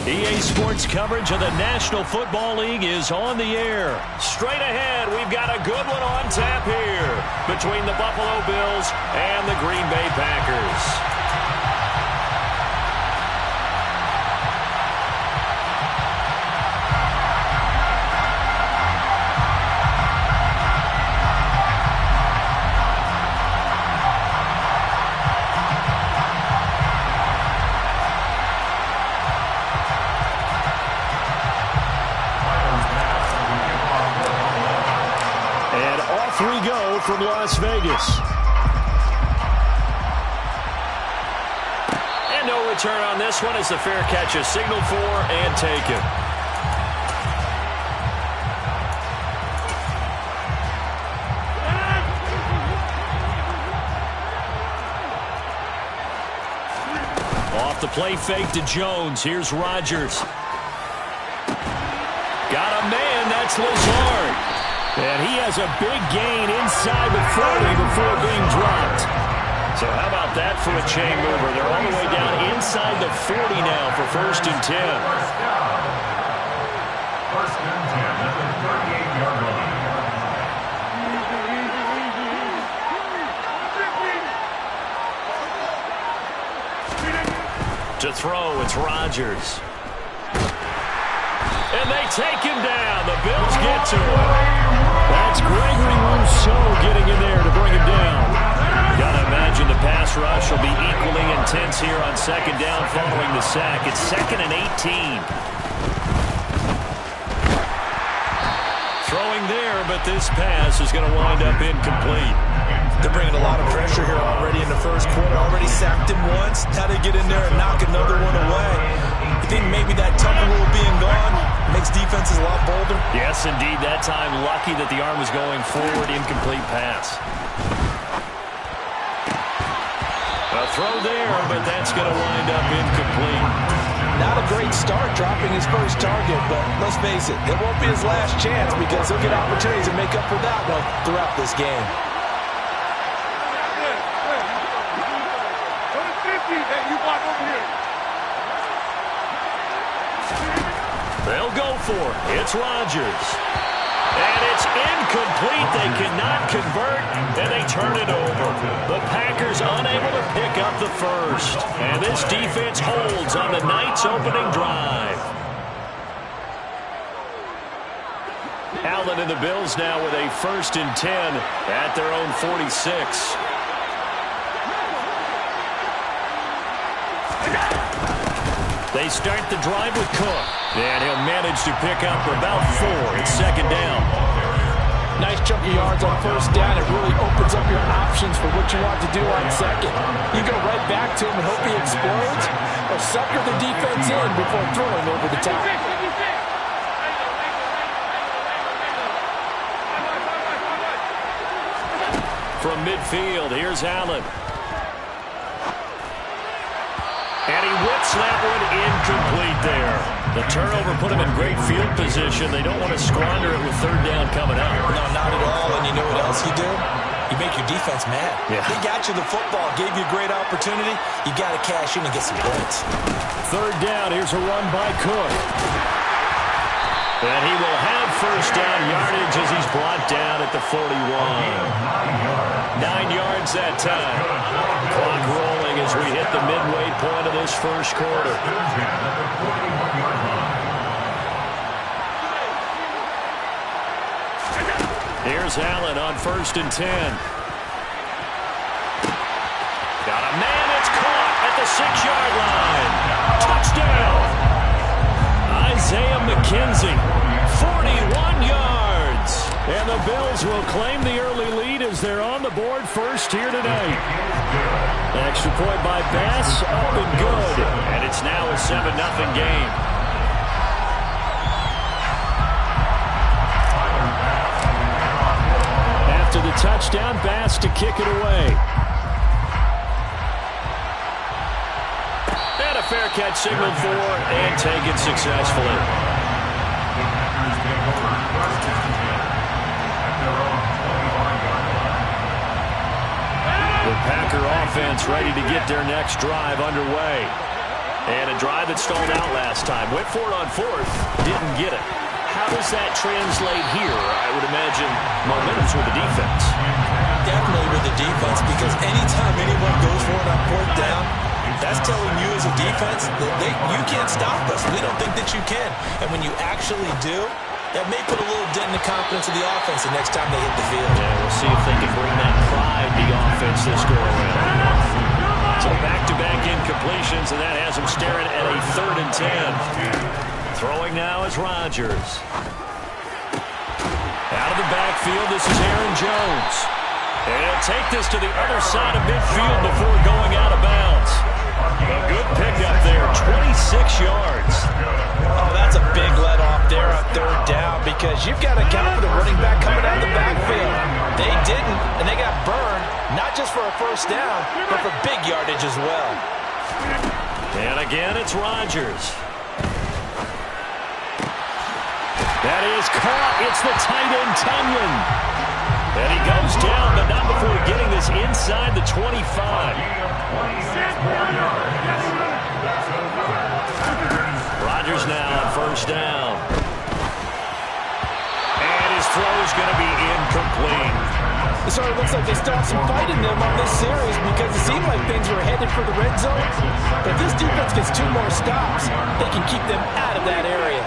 EA Sports coverage of the National Football League is on the air. Straight ahead, we've got a good one on tap here between the Buffalo Bills and the Green Bay Packers. From Las Vegas. And no return on this one as the fair catch is signaled for and taken. Off the play fake to Jones. Here's Rodgers. Got a man. That's Lazard. And he has a big gain inside the 40 before being dropped. So how about that for a chain mover? They're all the way down inside the 40 now for 1st and 10. First and 10 at the 38-yard line. To throw, it's Rodgers. And they take him down. The Bills get to him. That's Gregory Rousseau getting in there to bring him down. Gotta imagine the pass rush will be equally intense here on 2nd down following the sack. It's 2nd and 18. Throwing there, but this pass is going to wind up incomplete. They're bringing a lot of pressure here already in the first quarter. Already sacked him once. Now they get in there and knock another one away. You think maybe that Tucker rule being gone makes defenses a lot bolder? Yes, indeed. That time, lucky that the arm was going forward. Incomplete pass. A throw there, but that's going to wind up incomplete. Not a great start dropping his first target, but let's face it, it won't be his last chance because he'll get opportunities to make up for that one throughout this game. They'll go for it. It's Rodgers. And it's incomplete. They cannot convert, and they turn it over. The Packers unable to pick up the first. And this defense holds on the night's opening drive. Allen and the Bills now with a 1st and 10 at their own 46. They start the drive with Cook. And he'll manage to pick up for about 4. It's 2nd down. Nice chunk of yards on 1st down. It really opens up your options for what you want to do on 2nd. You go right back to him and hope he explodes, or sucker the defense in before throwing over the top. From midfield, here's Allen. And he whips that one incomplete there. The turnover put him in great field position. They don't want to squander it with 3rd down coming up. No, not at all. And you know what else you do? You make your defense mad. Yeah. They got you the football, gave you a great opportunity. You got to cash in and get some points. 3rd down. Here's a run by Cook. And he will have 1st down yardage as he's brought down at the 41. 9 yards that time. Clock rolling as we hit the midway point of this first quarter. Here's Allen on 1st and 10. Got a man that's caught at the 6-yard line. Touchdown! Isaiah McKenzie, 41 yards. And the Bills will claim the early lead as they're on the board first here tonight. Extra point by Bass, up and good. And it's now a 7-0 game. After the touchdown, Bass to kick it away. And a fair catch signaled for and taken successfully. The Packer offense ready to get their next drive underway. And a drive that stalled out last time. Went for it on fourth, didn't get it. How does that translate here? I would imagine momentum's with the defense. Definitely with the defense, because anytime anyone goes for it on fourth down, that's telling you as a defense that you can't stop us. We don't think that you can. And when you actually do, that may put a little dent in the confidence of the offense the next time they hit the field. Yeah, we'll see if they can bring that pride to the offense this go-around. So back-to-back incompletions, and that has them staring at a 3rd and 10. Throwing now is Rodgers. Out of the backfield, this is Aaron Jones. And he'll take this to the other side of midfield before going out of bounds. A good pickup there, 26 yards. Oh, that's a big let-off there on 3rd down, because you've got a confident running back coming out of the backfield. They didn't, and they got burned, not just for a 1st down, but for big yardage as well. And again, it's Rodgers. That is caught. It's the tight end, Tunyon. And he goes down, but not before getting this inside the 25. Rodgers now on 1st down. And his throw is going to be incomplete. So it looks like they still have some fight in them on this series, because it seemed like things were headed for the red zone. But if this defense gets 2 more stops, they can keep them out of that area.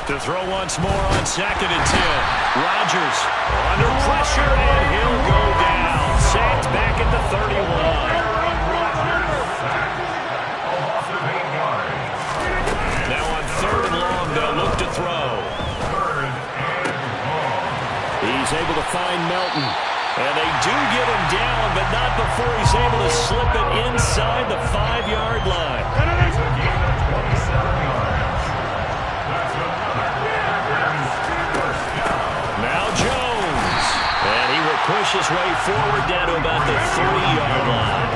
To throw once more on 2nd and 10. Rodgers under pressure, and he'll go down. Sacked back at the 31. Now on 3rd and long, they'll look to throw. He's able to find Melton. And they do get him down, but not before he's able to slip it inside the 5-yard line. Now Jones. And he will push his way forward down to about the 3-yard line.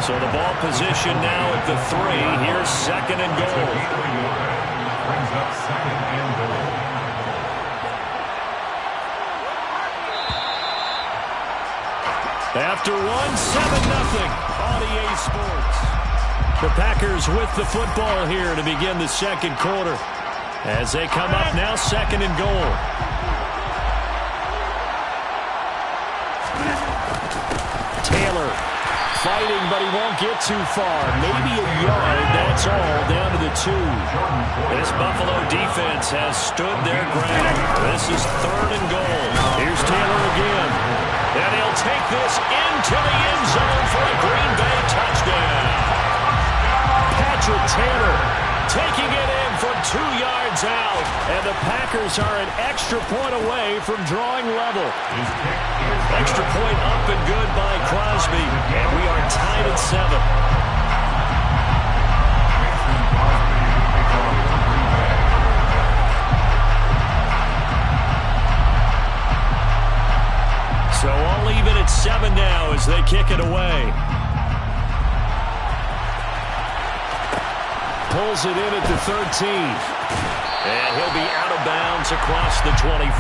So the ball position now at the 3. Here's 2nd and goal. Brings up 2nd and goal. After 1, 7-0 on EA Sports. The Packers with the football here to begin the 2nd quarter. As they come up now, 2nd and goal. Taylor fighting, but he won't get too far. Maybe a yard, that's all, down to the 2. This Buffalo defense has stood their ground. This is 3rd and goal. Here's Taylor again. And he'll take this into the end zone for a Green Bay touchdown. Patrick Taylor taking it in from 2 yards out. And the Packers are an extra point away from drawing level. Extra point up and good by Crosby. And we are tied at 7. So all even at 7 now as they kick it away. Pulls it in at the 13. And he'll be out of bounds across the 25.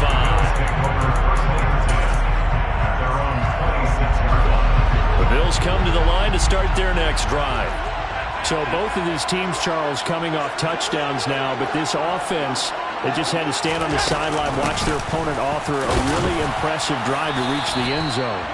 The Bills come to the line to start their next drive. So both of these teams, Charles, coming off touchdowns now, but this offense, they just had to stand on the sideline, watch their opponent author a really impressive drive to reach the end zone.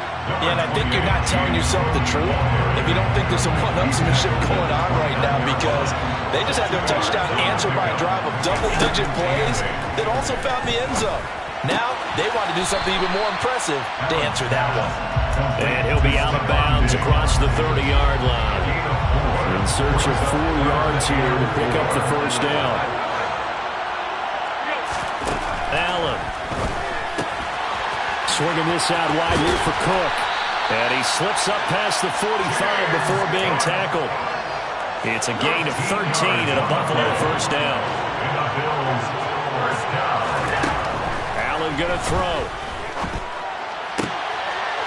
Yeah, and I think you're not telling yourself the truth if you don't think there's some one-upsmanship going on right now, because they just had their touchdown answered by a drive of double-digit plays that also found the end zone. Now they want to do something even more impressive to answer that one. And he'll be out of bounds across the 30-yard line. In search of 4 yards here to pick up the 1st down. Allen. Swinging this out wide here for Cook. And he slips up past the 45 before being tackled. It's a gain of 13 and a Buffalo 1st down. Allen going to throw.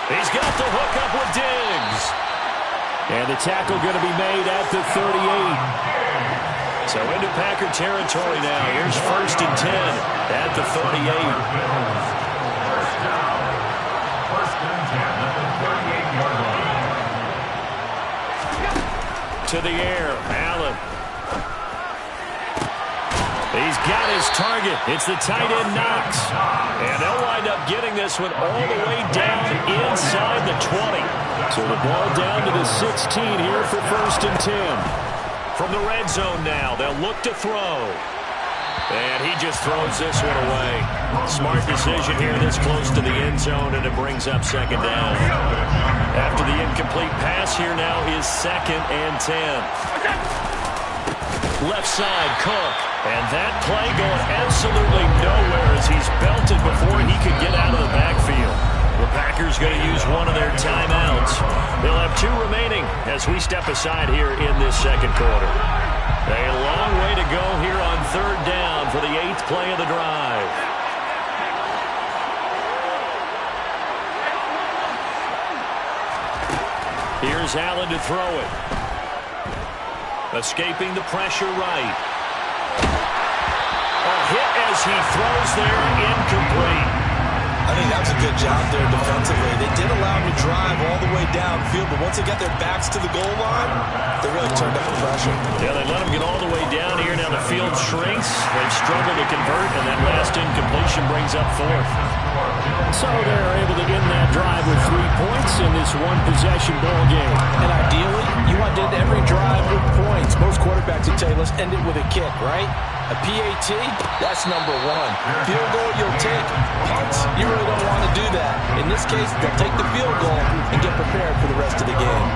He's got the hook up with Diggs. And the tackle going to be made at the 38. So into Packer territory now. Here's 1st and 10 at the 38. First and 10 at the to the air. Allen. He's got his target. It's the tight end, Knox. And they'll wind up getting this one all the way down inside the 20. So the ball down to the 16 here for 1st and 10. From the red zone now, they'll look to throw. And he just throws this one away. Smart decision here this close to the end zone, and it brings up 2nd down. After the incomplete pass, here now is 2nd and 10. Left side, Cook. And that play going absolutely nowhere as he's belted before he could get out of the backfield. The Packers going to use one of their timeouts. They'll have 2 remaining as we step aside here in this 2nd quarter. A long way to go here on 3rd down for the 8th play of the drive. Here's Allen to throw it. Escaping the pressure right. A hit as he throws there, incomplete. I think that was a good job there defensively. They did allow him to drive all the way downfield, but once they got their backs to the goal line, they really turned up the pressure. Yeah, they let him get all the way down here. Now the field shrinks. They've struggled to convert, and that last incompletion brings up 4th. So they're able to end that drive with 3 points in this one-possession ball game. And ideally, you want to end every drive with points. Most quarterbacks would tell you, let's end it with a kick, right? A PAT, that's number 1. Field goal, you'll take. Punts, you really don't want to do that. In this case, they'll take the field goal and get prepared for the rest of the game.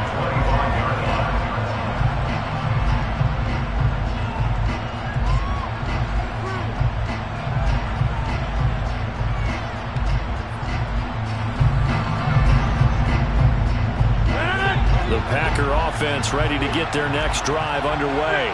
The Packer offense ready to get their next drive underway.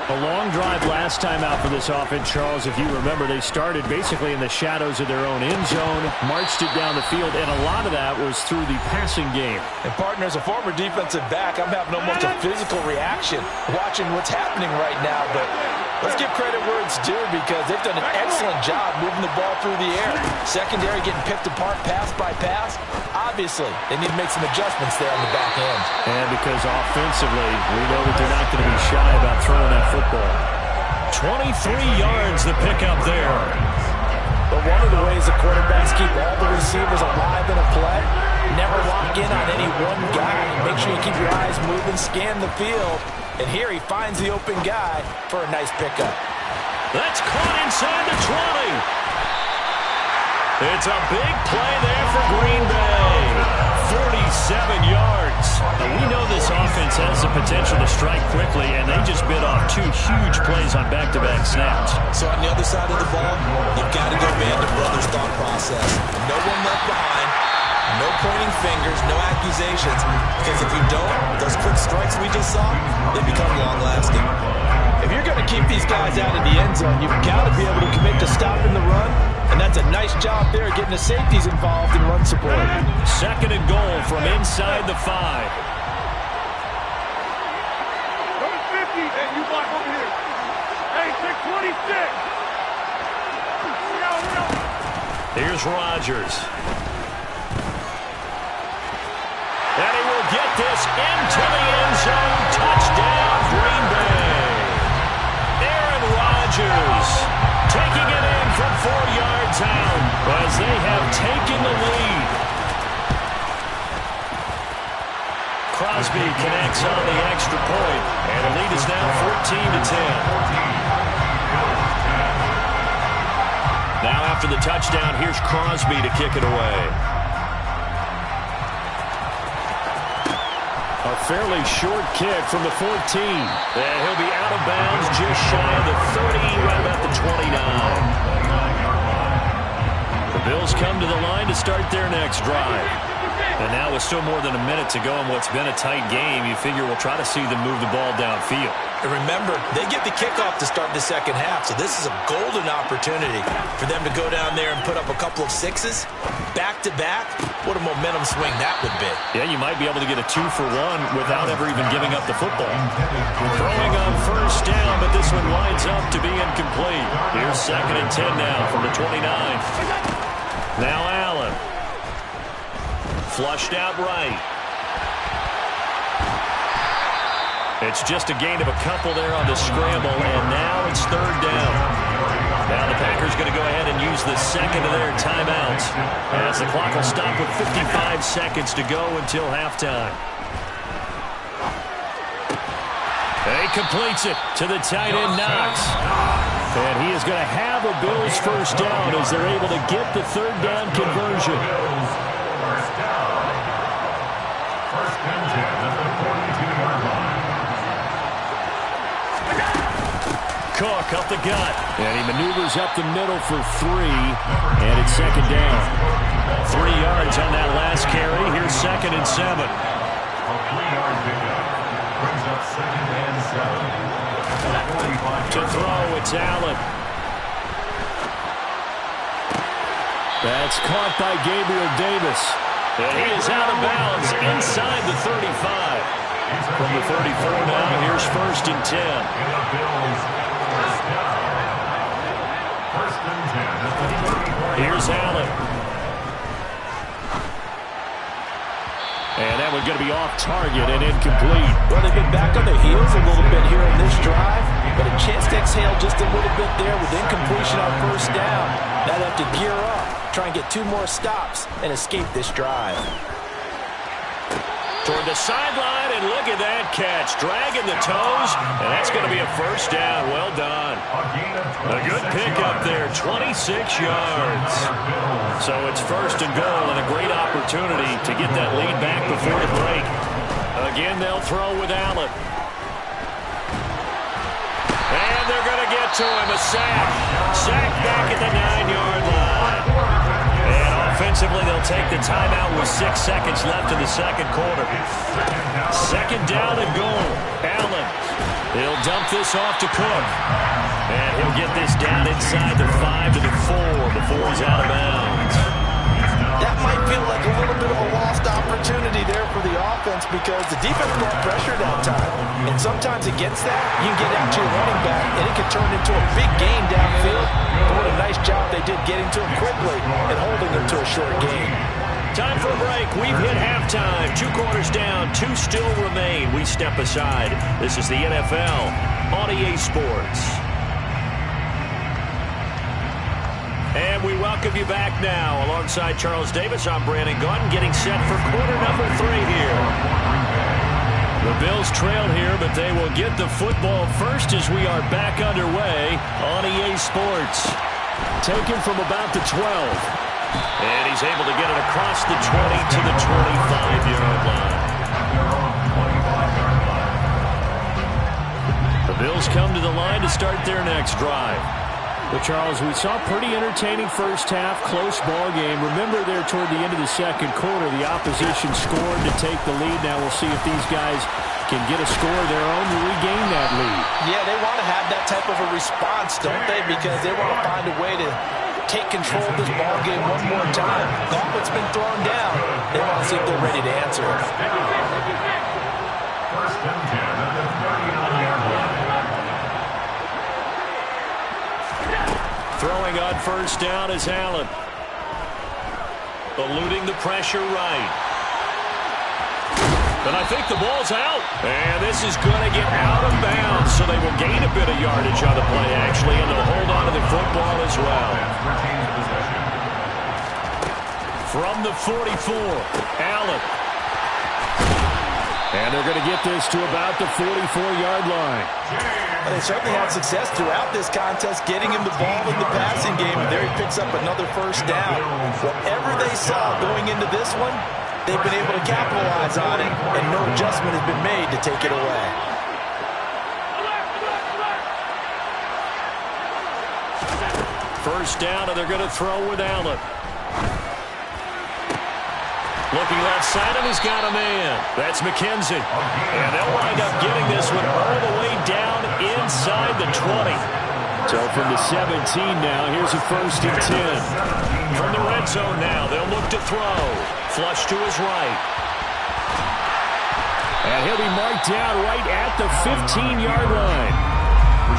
A long drive last time out for this offense, Charles. If you remember, they started basically in the shadows of their own end zone, marched it down the field, and a lot of that was through the passing game. And, partner, as a former defensive back, I'm having almost a physical reaction watching what's happening right now. But let's give credit where it's due because they've done an excellent job moving the ball through the air. Secondary getting picked apart pass by pass. Obviously, they need to make some adjustments there on the back end. And because offensively, we know that they're not going to be shy about throwing that football. 23 yards the pickup there. But one of the ways the quarterbacks keep all the receivers alive in a play, never lock in on any one guy. Make sure you keep your eyes moving, scan the field. And here he finds the open guy for a nice pickup. That's caught inside the 20. It's a big play there for Green Bay. 47 yards. Now, we know this offense has the potential to strike quickly, and they just bit off 2 huge plays on back-to-back snaps. So on the other side of the ball, you've got to go band of brothers thought process. No one left behind. No pointing fingers, no accusations. Because if you don't, those quick strikes we just saw, they become long-lasting. If you're going to keep these guys out of the end zone, you've got to be able to commit to stopping the run. And that's a nice job there getting the safeties involved in run support. 2nd and goal from inside the 5. Number 50, and you block over here. Hey, 626. Here's Rodgers. And he will get this into the end zone. Touchdown, Green Bay. Aaron Rodgers taking it in from 4 yards out as they have taken the lead. Crosby connects on the extra point, and the lead is now 14-10. Now after the touchdown, here's Crosby to kick it away. A fairly short kick from the 14. And he'll be out of bounds just shy of the 30, right about the 29. The Bills come to the line to start their next drive. And now with still more than a minute to go in what's been a tight game, you figure we'll try to see them move the ball downfield. And remember, they get the kickoff to start the second half, so this is a golden opportunity for them to go down there and put up a couple of sixes back-to-back. What a momentum swing that would be. Yeah, you might be able to get a 2-for-1 without ever even giving up the football. Throwing on first down, but this one winds up to be incomplete. Here's 2nd and 10 now from the 29. Now Allen. Flushed out right. It's just a gain of a couple there on the scramble, and now it's third down. Now the Packers going to go ahead and use the second of their timeouts, as the clock will stop with 55 seconds to go until halftime. He completes it to the tight end, Knox. And he is going to have a Bills first down as they're able to get the third down conversion. First down. First and 10 at the 42-yard line. Cook up the gut. And he maneuvers up the middle for 3. And it's second down. 3 yards on that last carry. Here's second and 7. A 3-yard pickup. Brings up second and 7. To throw, it's Allen. That's caught by Gabriel Davis. And he is out of bounds inside the 35. From the 34 now, here's first and 10. First and 10 at the 34. Here's Allen. And that one's going to be off target and incomplete. Well, they've been back on their heels a little bit here in this drive, but a chance to exhale just a little bit there with incompletion on first down. Now they have to gear up, try and get 2 more stops, and escape this drive. Toward the sideline, and look at that catch. Dragging the toes, and that's going to be a first down. Well done. A good pickup there, 26 yards. So it's first and goal, and a great opportunity to get that lead back before the break. Again, they'll throw with Allen. And they're going to get to him, a sack. Sack back at the 9-yard line. And offensively, they'll take the timeout with 6 seconds left in the second quarter. Second down and goal. Allen. He'll dump this off to Cook. And he'll get this down inside the 5 to the 4 before he's out of bounds. That might feel like a little bit of a lost opportunity there for the offense because the defense brought pressure that time. And sometimes against that, you can get out to your running back, and it can turn into a big gain downfield. But what a nice job they did getting to him quickly and holding him to a short gain. Time for a break. We've hit halftime. 2 quarters down. 2 still remain. We step aside. This is the NFL on EA Sports. And we welcome you back now. Alongside Charles Davis, I'm Brandon Gaudin, getting set for quarter number 3 here. The Bills trail here, but they will get the football first as we are back underway on EA Sports. Taken from about the 12. And he's able to get it across the 20 to the 25-yard line. The Bills come to the line to start their next drive. But, Charles, we saw a pretty entertaining first half, close ball game. Remember there toward the end of the second quarter, the opposition scored to take the lead. Now we'll see if these guys can get a score of their own to regain that lead. Yeah, they want to have that type of a response, don't they? Because they want to find a way to take control of this ball game one more time. Gauntlet's been thrown down. They want to see if they're ready to answer it. First and 10 at the 39-yard line. Throwing on first down is Allen. Eluding the pressure right. And I think the ball's out. And this is going to get out of bounds, so they will gain a bit of yardage on the play, actually, and they'll hold on to the football as well. From the 44, Allen. And they're going to get this to about the 44-yard line. Well, they certainly had success throughout this contest, getting him the ball in the passing game, and there he picks up another first down. Whatever they saw going into this one, they've been able to capitalize on it, and no adjustment has been made to take it away. First down, and they're going to throw with Allen. Looking left side, and he's got a man. That's McKenzie. And they'll wind up getting this one all the way down inside the 20. So from the 17 now, here's a first and 10. From the red zone now, they'll look to throw. Flush to his right. And he'll be marked down right at the 15-yard line.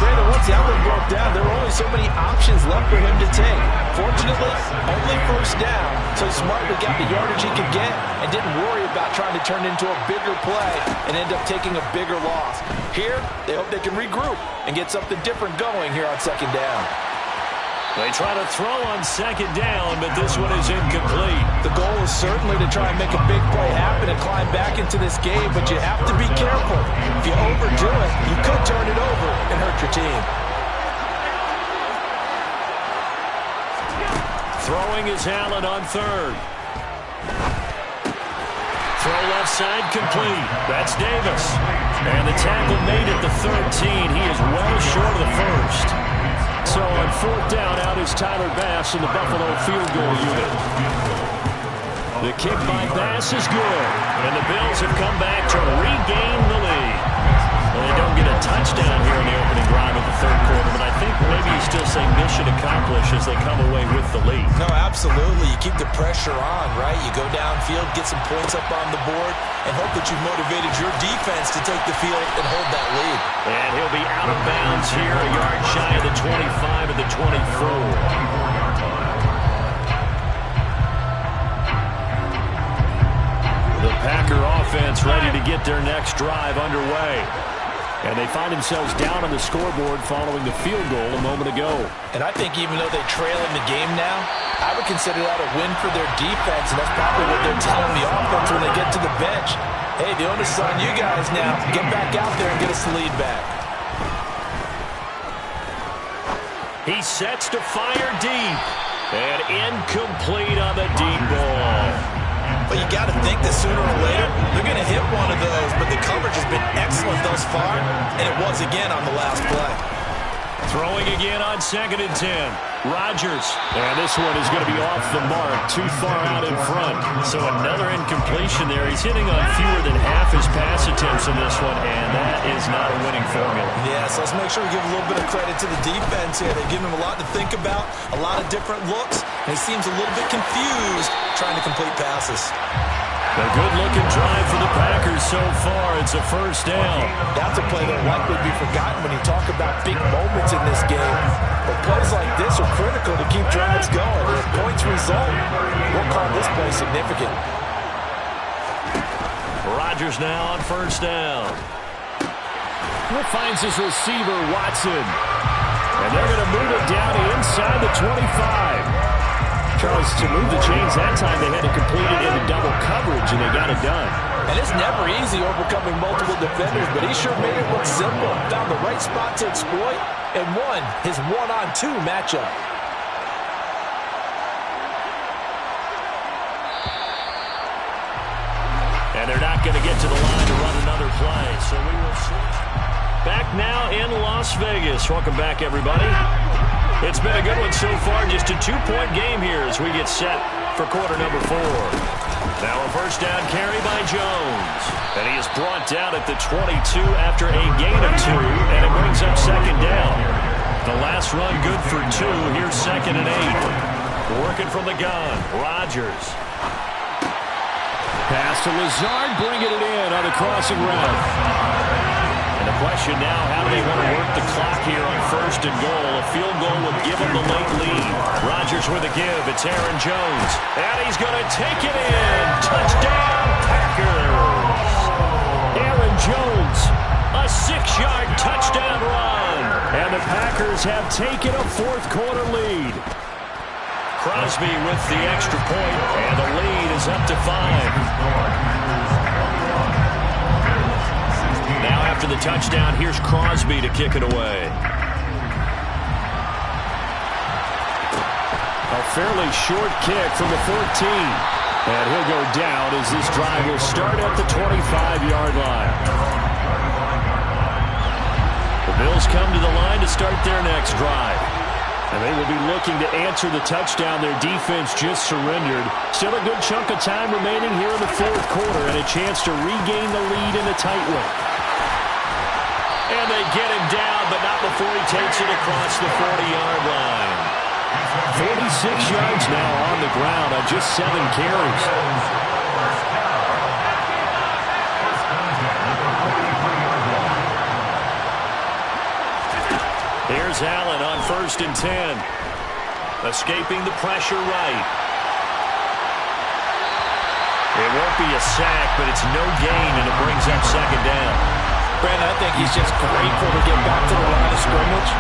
Brandon, once that one broke down, there were only so many options left for him to take. Fortunately, only first down, so he smartly got the yardage he could get and didn't worry about trying to turn it into a bigger play and end up taking a bigger loss. Here, they hope they can regroup and get something different going here on second down. They try to throw on second down, but this one is incomplete. The goal is certainly to try and make a big play happen and climb back into this game, but you have to be careful. If you overdo it, you could turn it over and hurt your team. Throwing is Allen on third. Throw left side complete. That's Davis. And the tackle made at the 13. He is well short of the first. So on fourth down, out is Tyler Bass in the Buffalo field goal unit. The kick by Bass is good. And the Bills have come back to regain the lead. Well, they don't get a touchdown here in the opening drive of the third quarter, but I think maybe you still say mission accomplished as they come away with the lead. No, absolutely. You keep the pressure on, right? You go downfield, get some points up on the board, and hope that you've motivated your defense to take the field and hold that lead. And he'll be out of bounds here, a yard shy of the 25 of the 24. The Packer offense ready to get their next drive underway. And they find themselves down on the scoreboard following the field goal a moment ago. And I think even though they trail in the game now, I would consider that a win for their defense, and that's probably what they're telling the offense when they get to the bench. Hey, the onus is on you guys now. Get back out there and get us the lead back. He sets to fire deep. And incomplete on the deep ball. But you got to think that sooner or later, they're going to hit one of those. But the coverage has been excellent thus far, and it was again on the last play. Throwing again on 2nd and 10. Rodgers. And this one is going to be off the mark, too far out in front. So another incompletion there. He's hitting on fewer than half his pass attempts in this one, and that is not a winning formula. Yeah, so let's make sure we give a little bit of credit to the defense here. They've given him a lot to think about, a lot of different looks, and he seems a little bit confused trying to complete passes. A good-looking drive for the Packers so far. It's a first down. That's a play that will likely be forgotten when you talk about big moments in this game. But plays like this are critical to keep drives going. If points result, we'll call this play significant. Rodgers now on first down. He finds his receiver, Watson. And they're going to move it down inside the 25. Charles, to move the chains that time, they had to complete it into double coverage, and they got it done. And it's never easy overcoming multiple defenders, but he sure made it look simple. Found the right spot to exploit and won his one-on-two matchup. And they're not going to get to the line to run another play, so we will switch. Back now in Las Vegas. Welcome back, everybody. It's been a good one so far. Just a 2-point game here as we get set for quarter number 4. Now a first down carry by Jones. And he is brought down at the 22 after a gain of 2. And it brings up second down. The last run good for 2. Here's 2nd and 8. Working from the gun. Rodgers. Pass to Lazard, bringing it in on the crossing route. And the question now, how do they want to work the clock here on first and goal? A field goal would give them the late lead. Rodgers with a give. It's Aaron Jones. And he's going to take it in. Touchdown, Packers. Aaron Jones, a 6-yard touchdown run. And the Packers have taken a fourth quarter lead. Crosby with the extra point, and the lead is up to 5. Now after the touchdown, here's Crosby to kick it away. A fairly short kick from the 14. And he'll go down as this drive will start at the 25-yard line. The Bills come to the line to start their next drive. And they will be looking to answer the touchdown their defense just surrendered. Still a good chunk of time remaining here in the fourth quarter and a chance to regain the lead in a tight one. And they get him down, but not before he takes it across the 40-yard line. 46 yards now on the ground on just 7 carries. Here's Allen on 1st and 10. Escaping the pressure right. It won't be a sack, but it's no gain, and it brings up 2nd down. Brandon, I think he's just grateful to get back to the line of scrimmage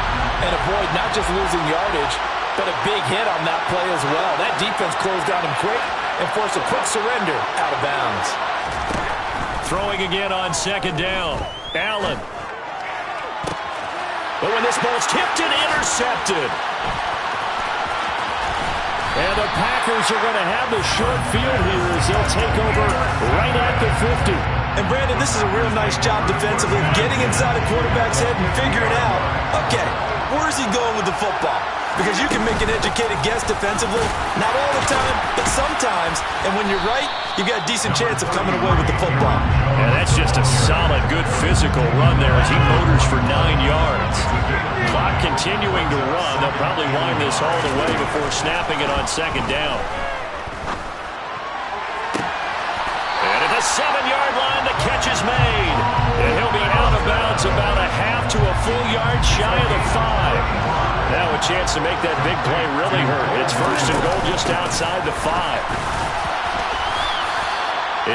and avoid not just losing yardage, but a big hit on that play as well. That defense closed on him quick and forced a quick surrender out of bounds. Throwing again on 2nd down. Allen. But when this ball's tipped and intercepted. And the Packers are going to have the short field here as they'll take over right at the 50. And Brandon, this is a real nice job defensively of getting inside a quarterback's head and figuring out, okay, where's he going with the football? Because you can make an educated guess defensively, not all the time, but sometimes. And when you're right, you've got a decent chance of coming away with the football. And that's just a solid, good physical run there as he motors for 9 yards. Clock continuing to run. They'll probably wind this all the way before snapping it on 2nd down. And at the 7-yard line, the catch is made. And he'll be out of bounds about a half to a full yard shy of the 5. Now a chance to make that big play really hurt. It's 1st and goal just outside the 5.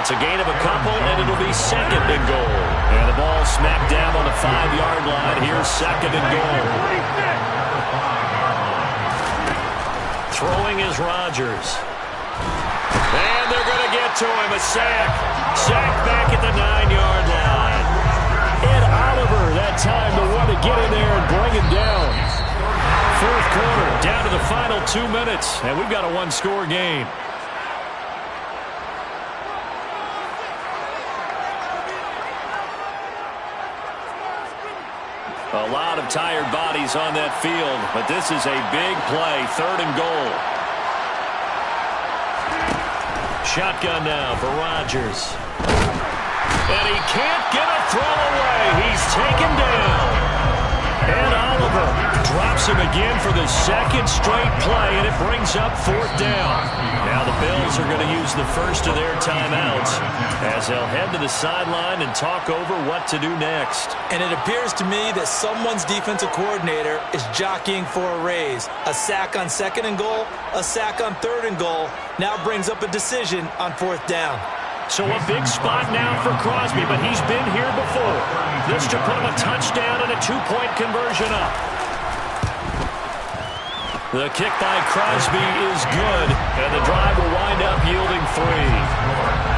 It's a gain of a couple, and it'll be 2nd and goal. And the ball smacked down on the 5-yard line. Here's 2nd and goal. Throwing is Rodgers. And they're going to get to him. A sack. Sack back at the 9-yard line. Ed Oliver that time to want to get in there and bring him down. 4th quarter, down to the final 2 minutes, and we've got a 1-score game. A lot of tired bodies on that field, but this is a big play, 3rd and goal. Shotgun now for Rodgers. And he can't get a throw away. He's taken down. And Oliver drops him again for the 2nd straight play, and it brings up 4th down. Now the Bills are going to use the first of their timeouts as they'll head to the sideline and talk over what to do next. And it appears to me that someone's defensive coordinator is jockeying for a raise. A sack on 2nd and goal, a sack on 3rd and goal, now brings up a decision on 4th down. So a big spot now for Crosby, but he's been here before. This to put him a touchdown and a 2-point conversion up. The kick by Crosby is good, and the drive will wind up yielding 3.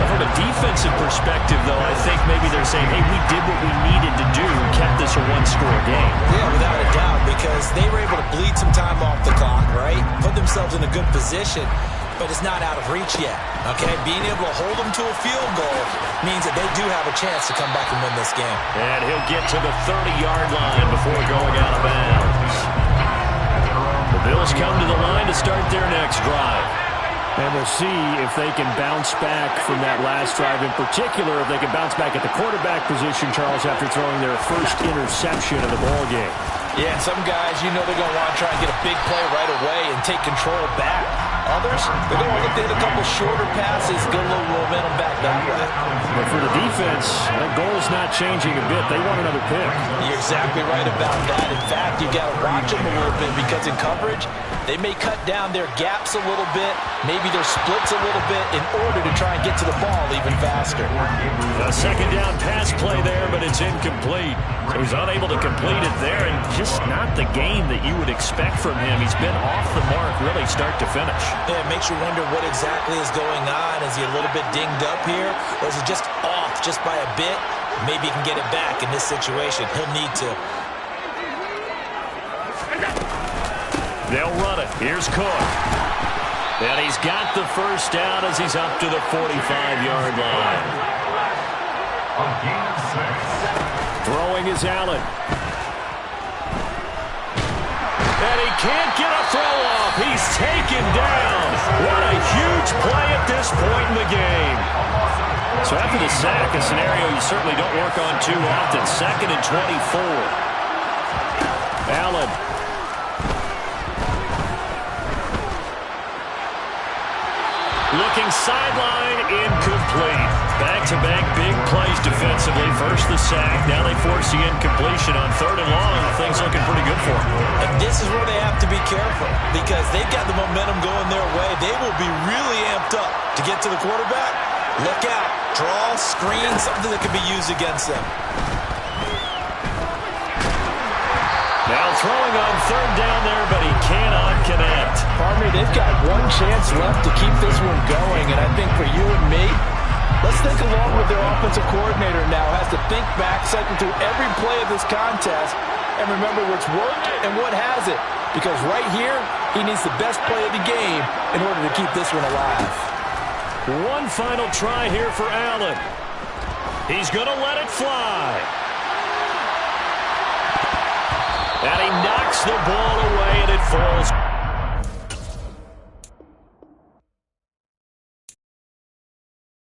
From a defensive perspective, though, I think maybe they're saying, hey, we did what we needed to do, kept this a 1-score game. Yeah, without a doubt, because they were able to bleed some time off the clock, right? Put themselves in a good position. But it's not out of reach yet, okay? Being able to hold them to a field goal means that they do have a chance to come back and win this game. And he'll get to the 30-yard line before going out of bounds. The Bills come to the line to start their next drive. And we'll see if they can bounce back from that last drive. In particular, if they can bounce back at the quarterback position, Charles, after throwing their first interception of the ballgame. Yeah, and some guys, you know they're going to want to try and get a big play right away and take control back. Others, they're going to look to hit a couple shorter passes, get a little momentum back that way. But for the defense, that goal is not changing a bit. They want another pick. You're exactly right about that. In fact, you got to watch them a little bit because in coverage, they may cut down their gaps a little bit, maybe their splits a little bit in order to try and get to the ball even faster. A 2nd down pass play there, but it's incomplete. So he's unable to complete it there, and just not the game that you would expect from him. He's been off the mark really start to finish. Yeah, it makes you wonder what exactly is going on. Is he a little bit dinged up here, or is he just off just by a bit? Maybe he can get it back in this situation. He'll need to. They'll run it. Here's Cook. And he's got the first down as he's up to the 45-yard line. Throwing is Allen. And he can't get a throw off. He's taken down. What a huge play at this point in the game. So after the sack, a scenario you certainly don't work on too often. 2nd and 24. Allen. Looking sideline, incomplete. Back-to-back big plays defensively. First the sack. Now they force the incompletion on 3rd and long. Things looking pretty good for them. And this is where they have to be careful because they've got the momentum going their way. They will be really amped up to get to the quarterback. Look out. Draw, screen, something that can be used against them. Now throwing on 3rd down there, but he cannot connect. Army, they've got one chance left to keep this one going, and I think for you and me, let's think along with their offensive coordinator now. Has to think back, cycle through every play of this contest, and remember what's worked and what hasn't. Because right here, he needs the best play of the game in order to keep this one alive. One final try here for Allen. He's going to let it fly. And he knocks the ball away, and it falls.